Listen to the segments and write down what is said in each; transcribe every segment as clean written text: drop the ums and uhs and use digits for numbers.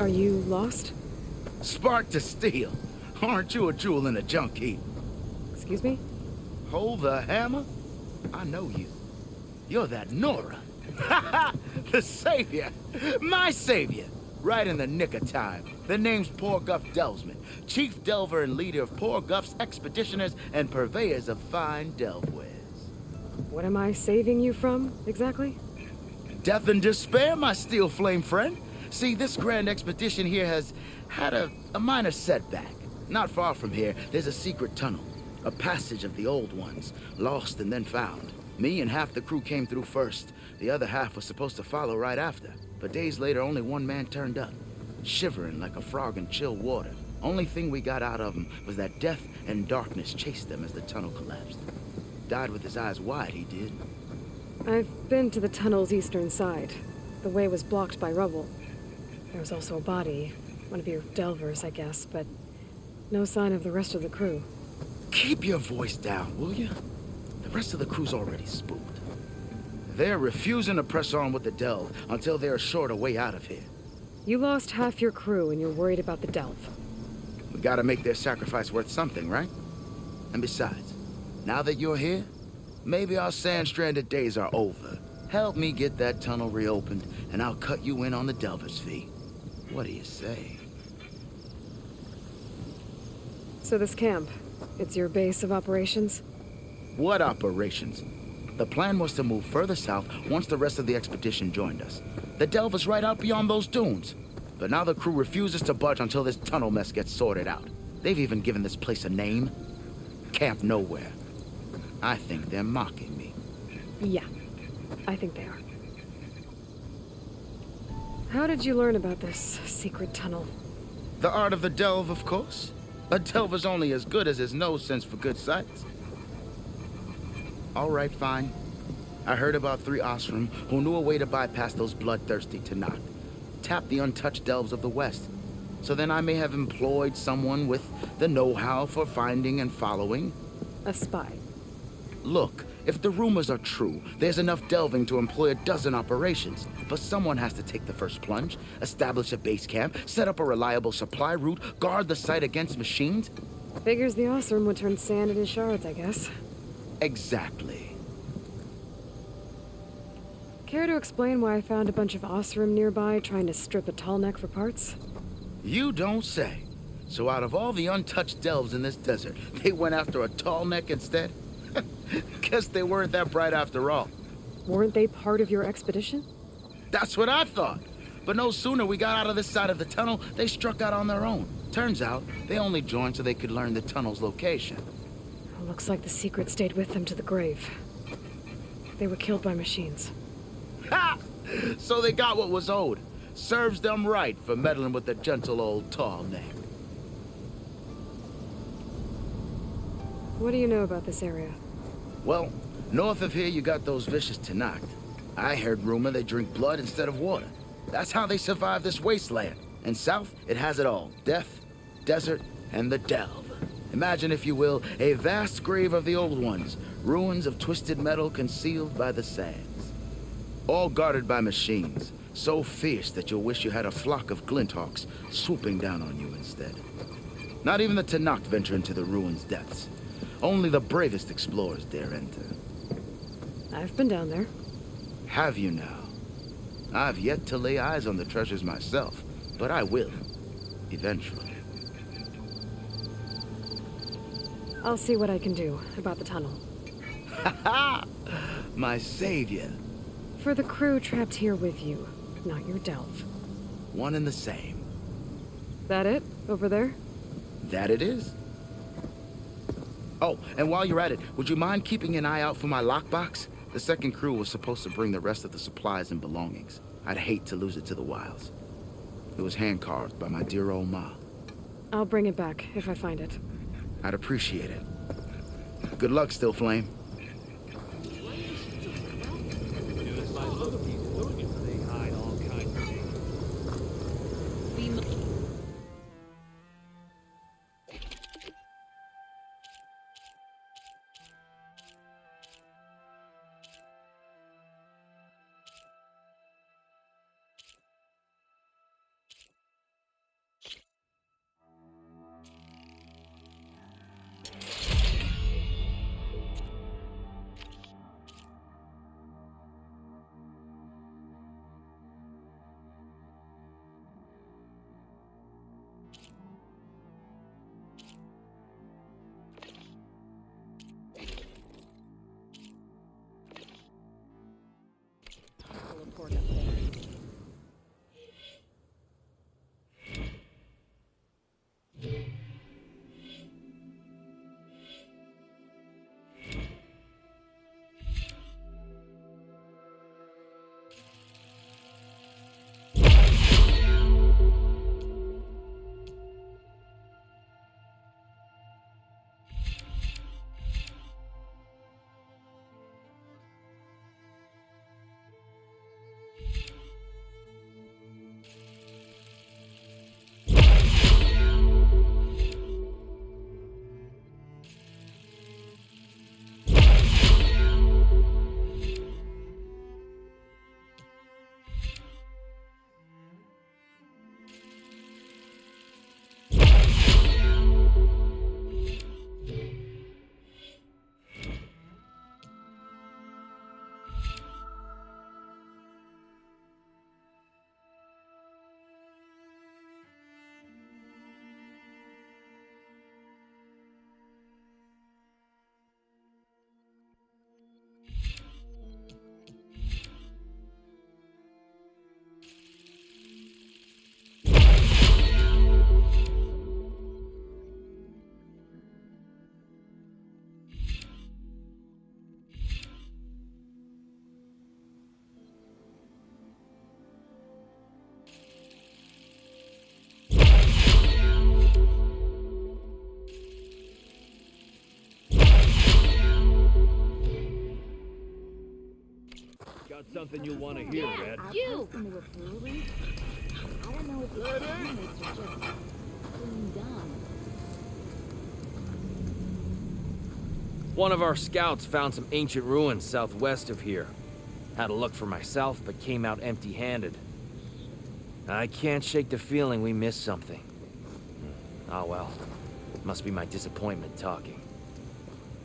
Are you lost? Spark to steel. Aren't you a jewel in a junk heap? Excuse me? Hold the hammer? I know you. You're that Nora. Ha ha! The savior! My savior! Right in the nick of time. The name's Poor Guff Delvesman, chief delver and leader of Poor Guff's expeditioners and purveyors of fine delve wares. What am I saving you from, exactly? Death and despair, my steel flame friend. See, this grand expedition here has had a minor setback. Not far from here, there's a secret tunnel. A passage of the old ones, lost and then found. Me and half the crew came through first. The other half was supposed to follow right after. But days later, only one man turned up, shivering like a frog in chill water. Only thing we got out of him was that death and darkness chased them as the tunnel collapsed. Died with his eyes wide, he did. I've been to the tunnel's eastern side. The way was blocked by rubble. There was also a body, one of your delvers, I guess, but no sign of the rest of the crew. Keep your voice down, will you? The rest of the crew's already spooked. They're refusing to press on with the delve until they're assured a way out of here. You lost half your crew and you're worried about the delve. We gotta make their sacrifice worth something, right? And besides, now that you're here, maybe our sand-stranded days are over. Help me get that tunnel reopened, and I'll cut you in on the delver's fee. What do you say? So this camp, it's your base of operations? What operations? The plan was to move further south once the rest of the expedition joined us. The delver's right out beyond those dunes. But now the crew refuses to budge until this tunnel mess gets sorted out. They've even given this place a name. Camp Nowhere. I think they're mocking me. Yeah, I think they are. How did you learn about this secret tunnel? The art of the delve, of course. A delver's only as good as his nose sense for good sights. All right, fine. I heard about 3 Osram who knew a way to bypass those bloodthirsty Tanakh. Tap the untouched delves of the West. So then I may have employed someone with the know-how for finding and following. A spy. Look, if the rumors are true, there's enough delving to employ a dozen operations. But someone has to take the first plunge, establish a base camp, set up a reliable supply route, guard the site against machines. Figures the Osram would turn sand into shards, I guess. Exactly. Care to explain why I found a bunch of Osram nearby trying to strip a tall neck for parts? You don't say. So out of all the untouched delves in this desert, they went after a tall neck instead? Guess they weren't that bright after all. Weren't they part of your expedition? That's what I thought. But no sooner we got out of this side of the tunnel, they struck out on their own. Turns out, they only joined so they could learn the tunnel's location. Looks like the secret stayed with them to the grave. They were killed by machines. Ha! So they got what was owed. Serves them right for meddling with the gentle old tall neck. What do you know about this area? Well, north of here you got those vicious Tanakh. I heard rumor they drink blood instead of water. That's how they survive this wasteland. And south, it has it all. Death, desert, and the delve. Imagine, if you will, a vast grave of the old ones. Ruins of twisted metal concealed by the sands. All guarded by machines. So fierce that you'll wish you had a flock of glinthawks swooping down on you instead. Not even the Tanakh venture into the ruins' depths. Only the bravest explorers dare enter. I've been down there. Have you now? I've yet to lay eyes on the treasures myself, but I will. Eventually. I'll see what I can do about the tunnel. Ha ha! My savior. For the crew trapped here with you, not your delve. One and the same. That it? Over there? That it is. Oh, and while you're at it, would you mind keeping an eye out for my lockbox? The second crew was supposed to bring the rest of the supplies and belongings. I'd hate to lose it to the wilds. It was hand-carved by my dear old ma. I'll bring it back if I find it. I'd appreciate it. Good luck, Still Flame. something you'll want to hear, Red. You! I don't know if the teammates are just being dumb. One of our scouts found some ancient ruins southwest of here. Had a look for myself, but came out empty-handed. I can't shake the feeling we missed something. Oh well. Must be my disappointment talking.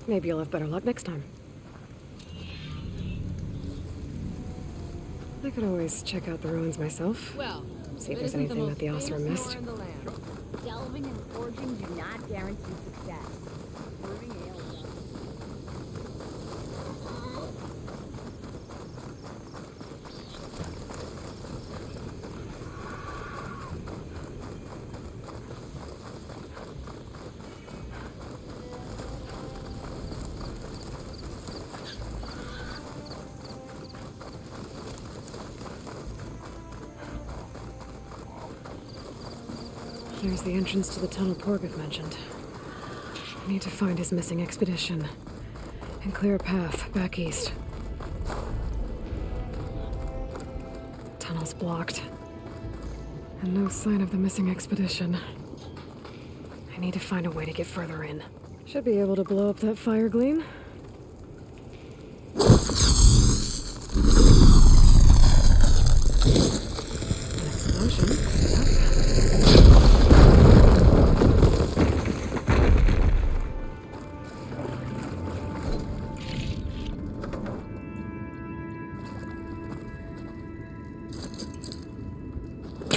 Maybe you'll have better luck next time. I could always check out the ruins myself. Well, see if there's anything that the Osra missed. Delving and forging do not guarantee success. Brewing ale does. There's the entrance to the tunnel Porgeth mentioned. I need to find his missing expedition and clear a path back east. Tunnel's blocked. And no sign of the missing expedition. I need to find a way to get further in. Should be able to blow up that fire gleam. An explosion.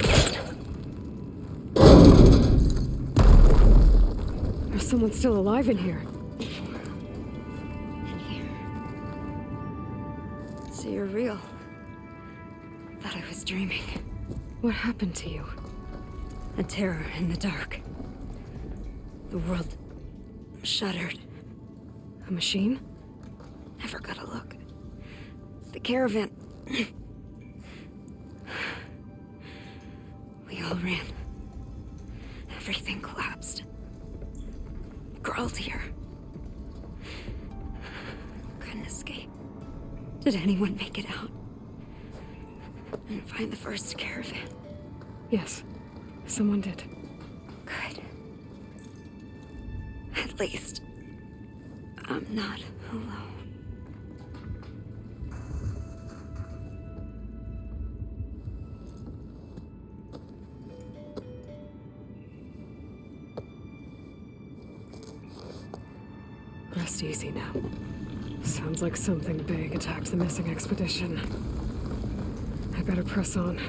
Yep. Someone's still alive in here. In here. So you're real. Thought I was dreaming. What happened to you? A terror in the dark. The world shuddered. A machine? Never got a look. The caravan. We all ran. Everything collapsed. Crawled here. Couldn't escape. Did anyone make it out? And find the first caravan? Yes, someone did. Good. At least, I'm not alone. Rest easy now. Sounds like something big attacked the missing expedition. I better press on.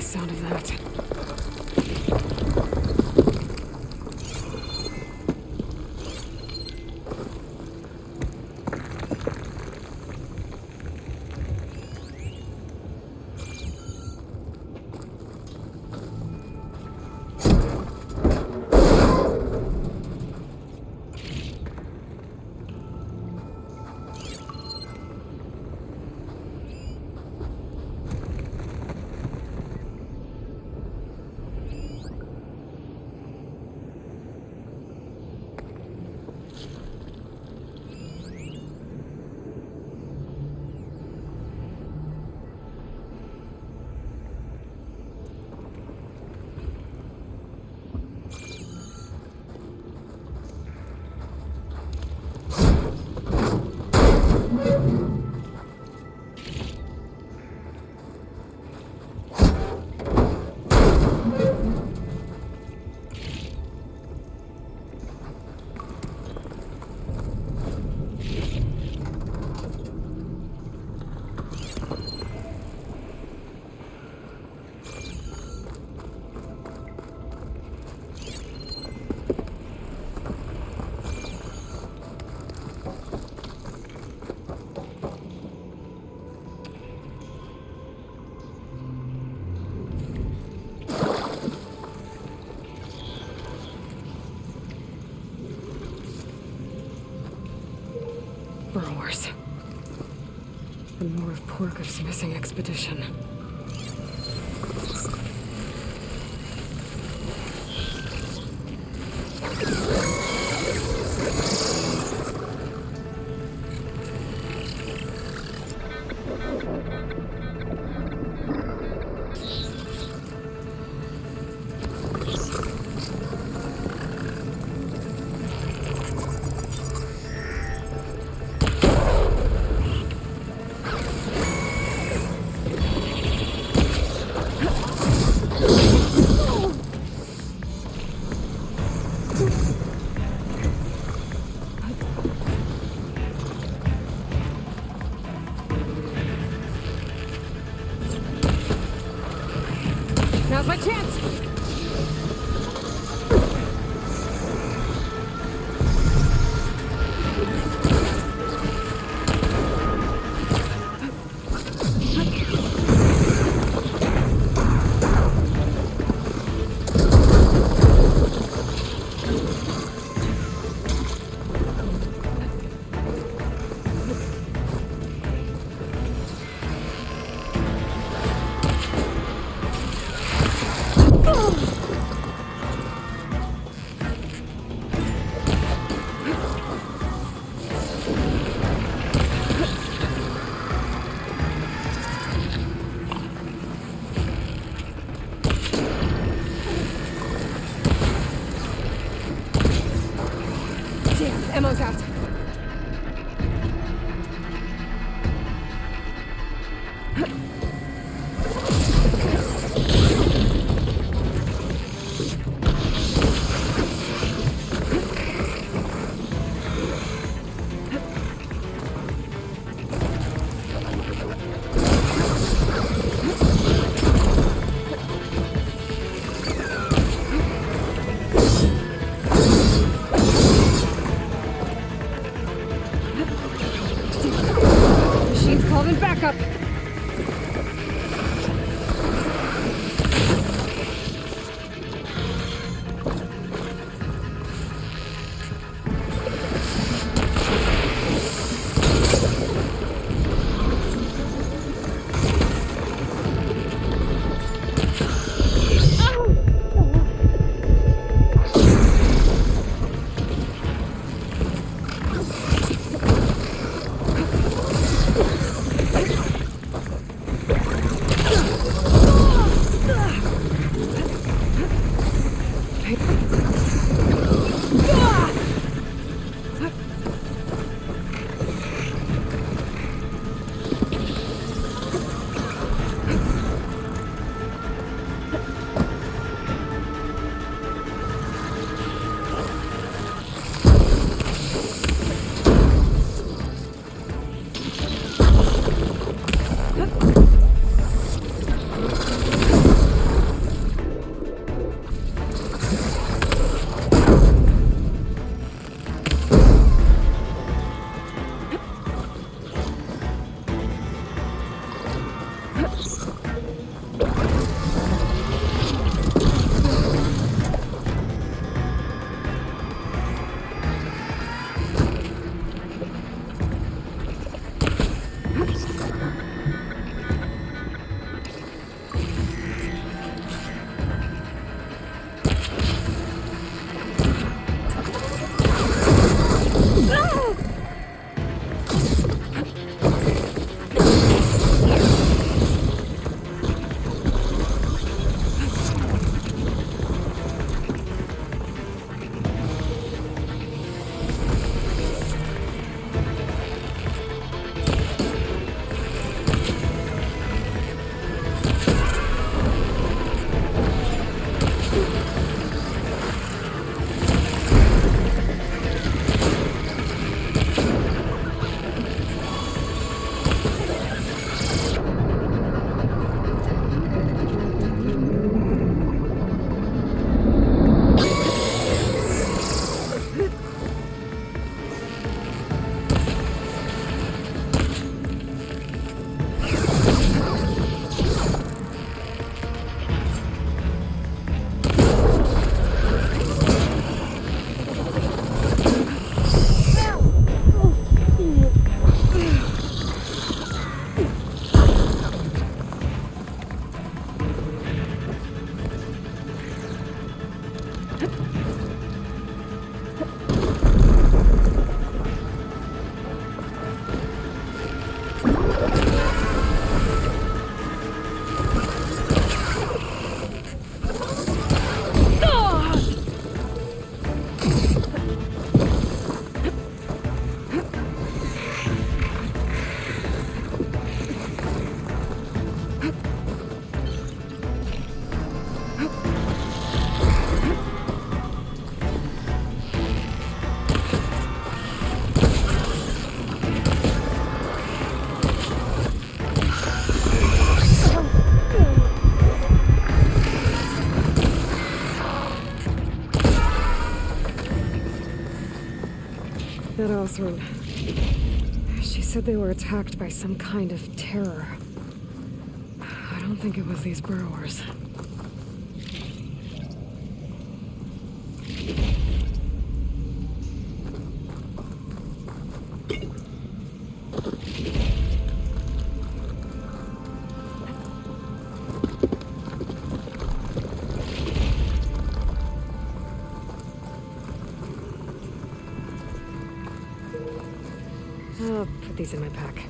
Sound of that. And more of Porker's missing expedition. Now's my chance! Ammo's out. Calling backup. That Osram. She said they were attacked by some kind of terror. I don't think it was these burrowers. I'll put these in my pack.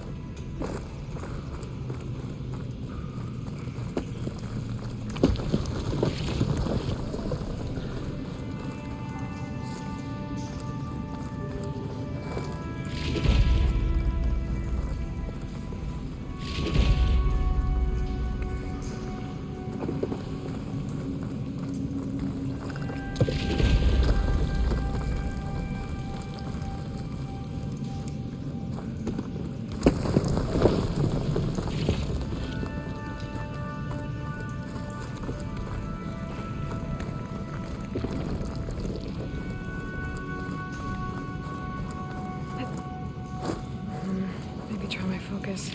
Maybe try my focus.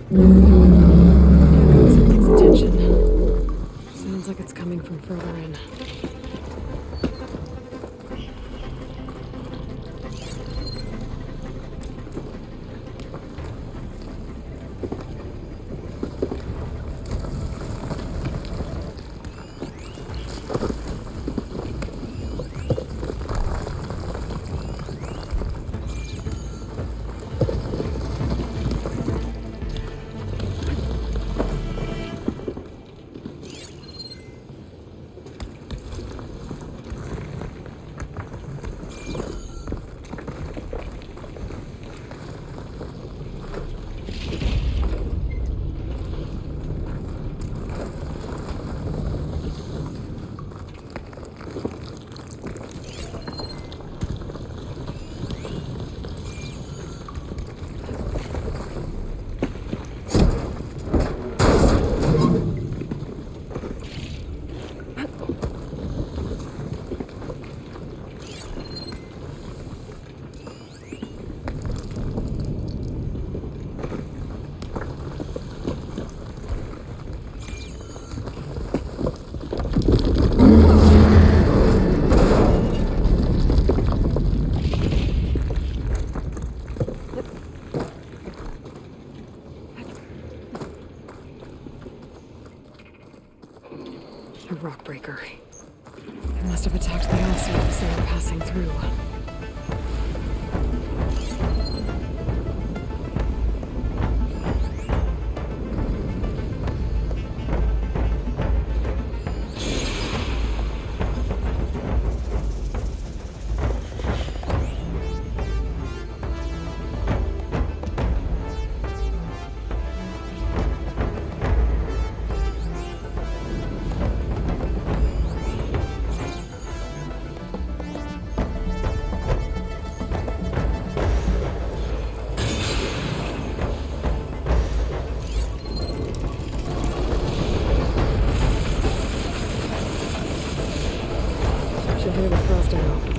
Something's attention. Sounds like it's coming from further in. A rock breaker. They must have attacked the house as they were passing through. Should hear the frost out.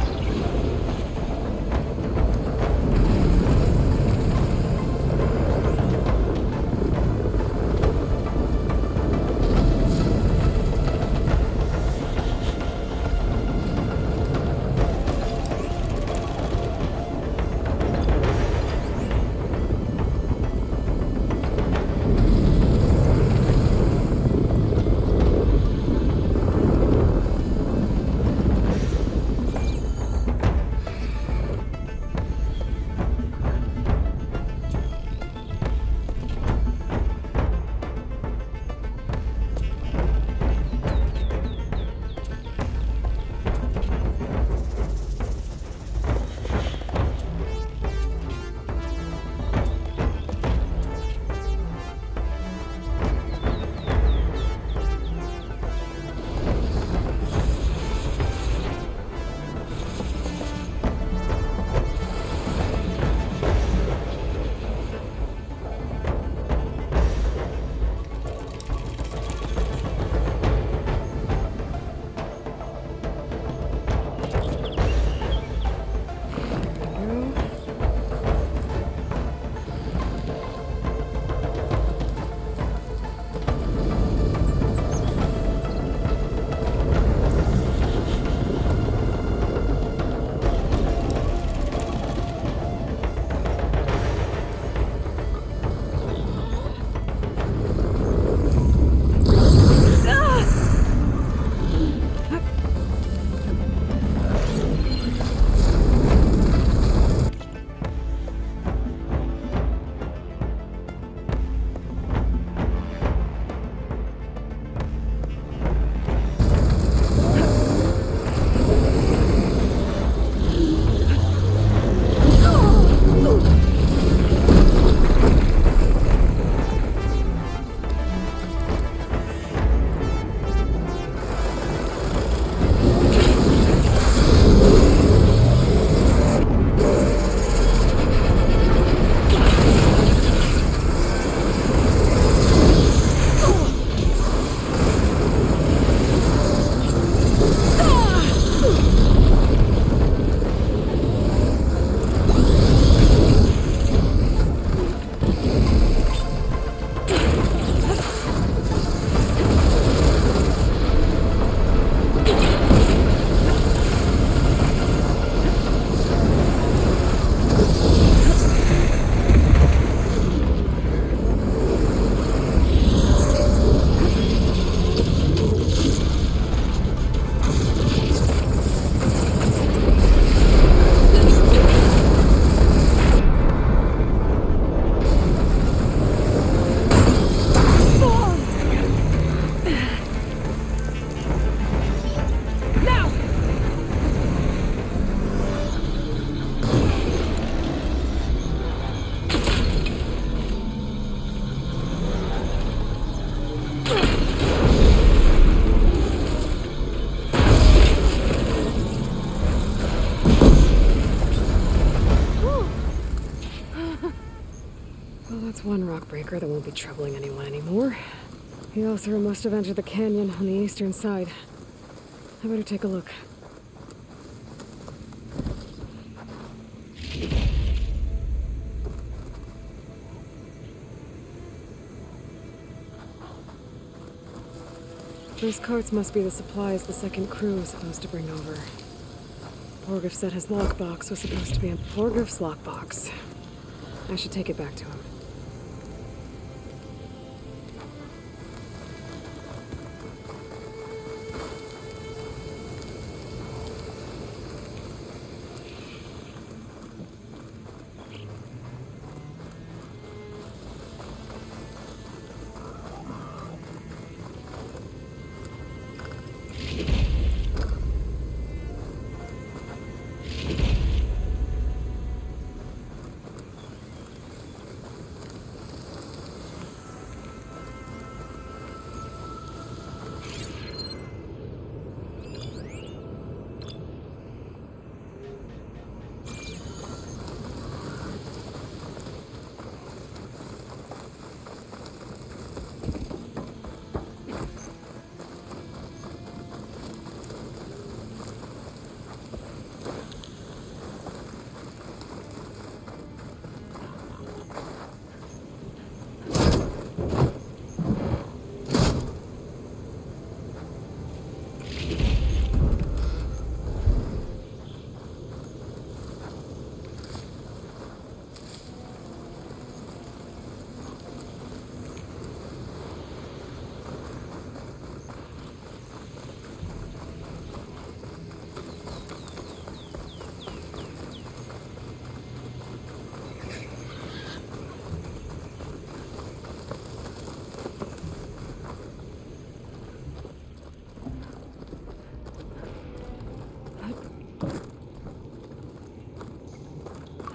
breaker that won't be troubling anyone anymore. The Oseram must have entered the canyon on the eastern side. I better take a look. Those carts must be the supplies the second crew was supposed to bring over. Borgif said his lockbox was supposed to be in Borgif's lockbox. I should take it back to him.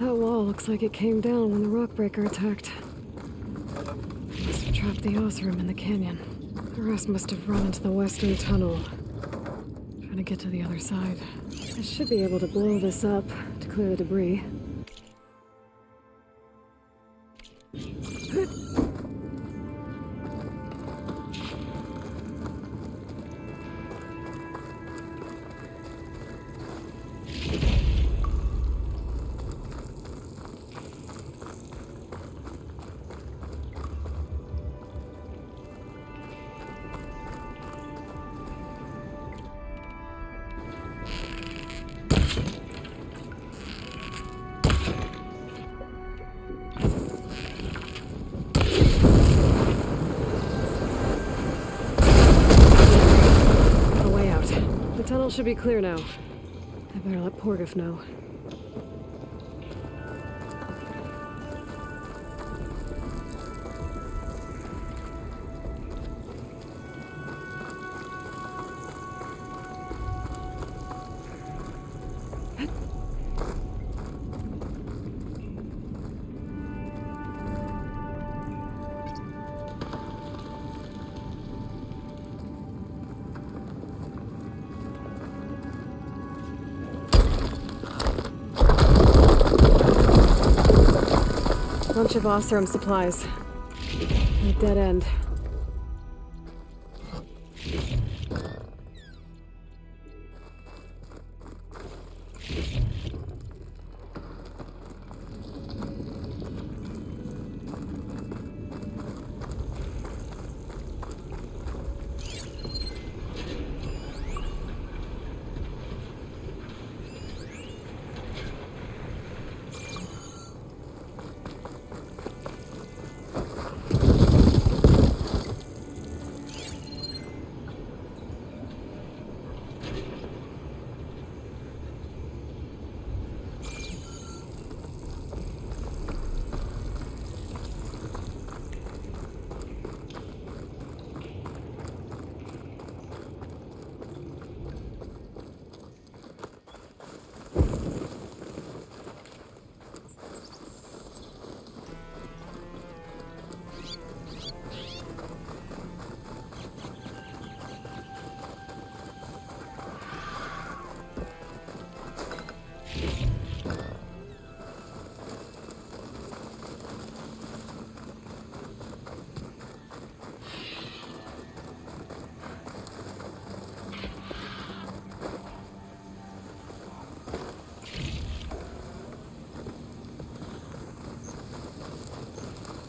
That wall looks like it came down when the rockbreaker attacked. Must have trapped the Oseram in the canyon. The rest must have run into the western tunnel, trying to get to the other side. I should be able to blow this up to clear the debris. Should be clear now. I better let Borgif know. Bunch of Oseram supplies. A dead end.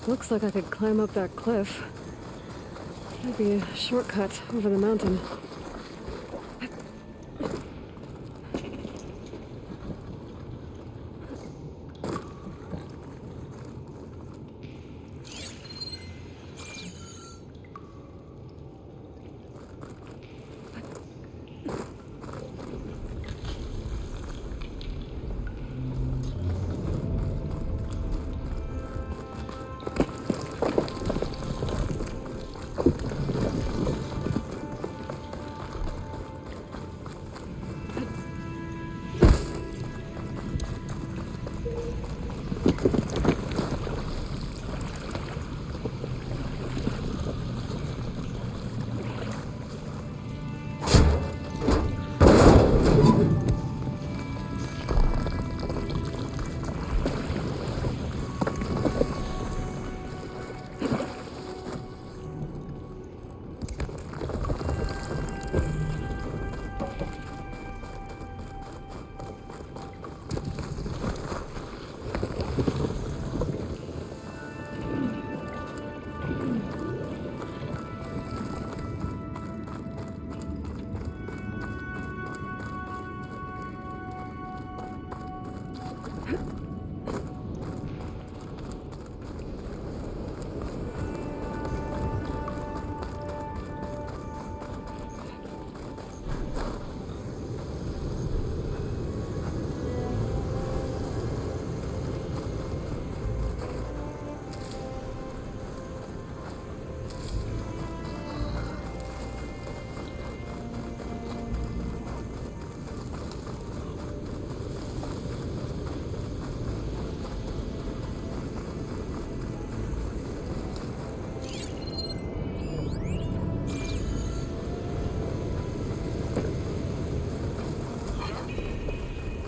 Looks like I could climb up that cliff. Might be a shortcut over the mountain.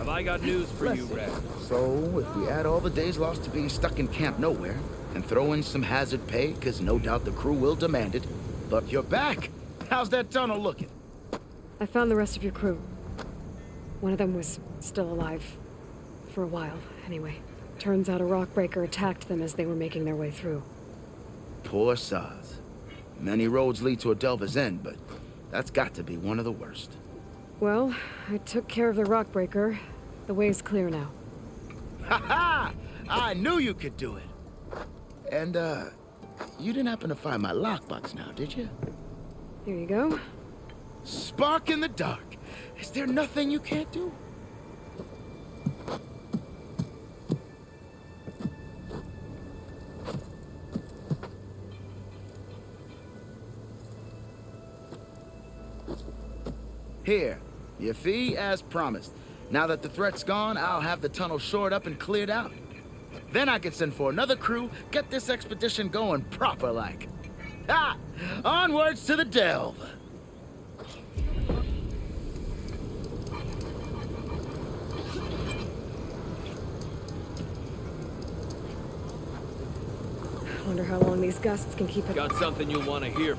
I got news for you, Red. So, if we add all the days lost to being stuck in Camp Nowhere, and throw in some hazard pay, because no doubt the crew will demand it, but you're back! How's that tunnel looking? I found the rest of your crew. One of them was still alive. For a while, anyway. Turns out a rockbreaker attacked them as they were making their way through. Poor sods. Many roads lead to a Delver's End, but that's got to be one of the worst. Well, I took care of the rockbreaker. The way's clear now. Ha ha! I knew you could do it! And, you didn't happen to find my lockbox now, did you? Here you go. Spark in the dark. Is there nothing you can't do? Here, your fee as promised. Now that the threat's gone, I'll have the tunnel shored up and cleared out. Then I can send for another crew, get this expedition going proper-like. Ah! Onwards to the delve! Wonder how long these gusts can keep it. Got something you'll want to hear.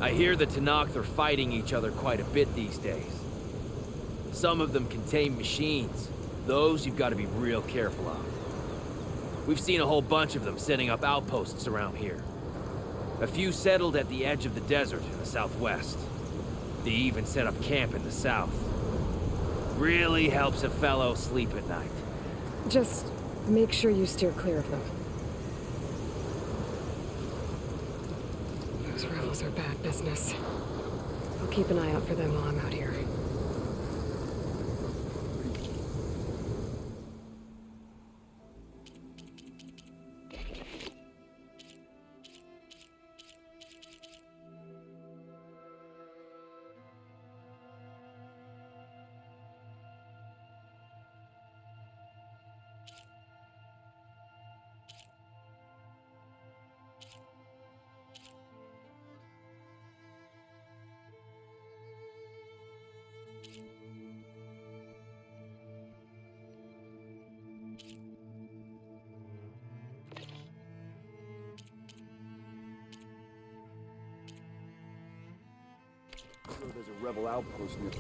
I hear the Tenakth are fighting each other quite a bit these days. Some of them contain machines. Those you've got to be real careful of. We've seen a whole bunch of them setting up outposts around here. A few settled at the edge of the desert in the southwest. They even set up camp in the south. Really helps a fellow sleep at night. Just make sure you steer clear of them. Those rebels are bad business. I'll keep an eye out for them while I'm out here. There's a rebel outpost near.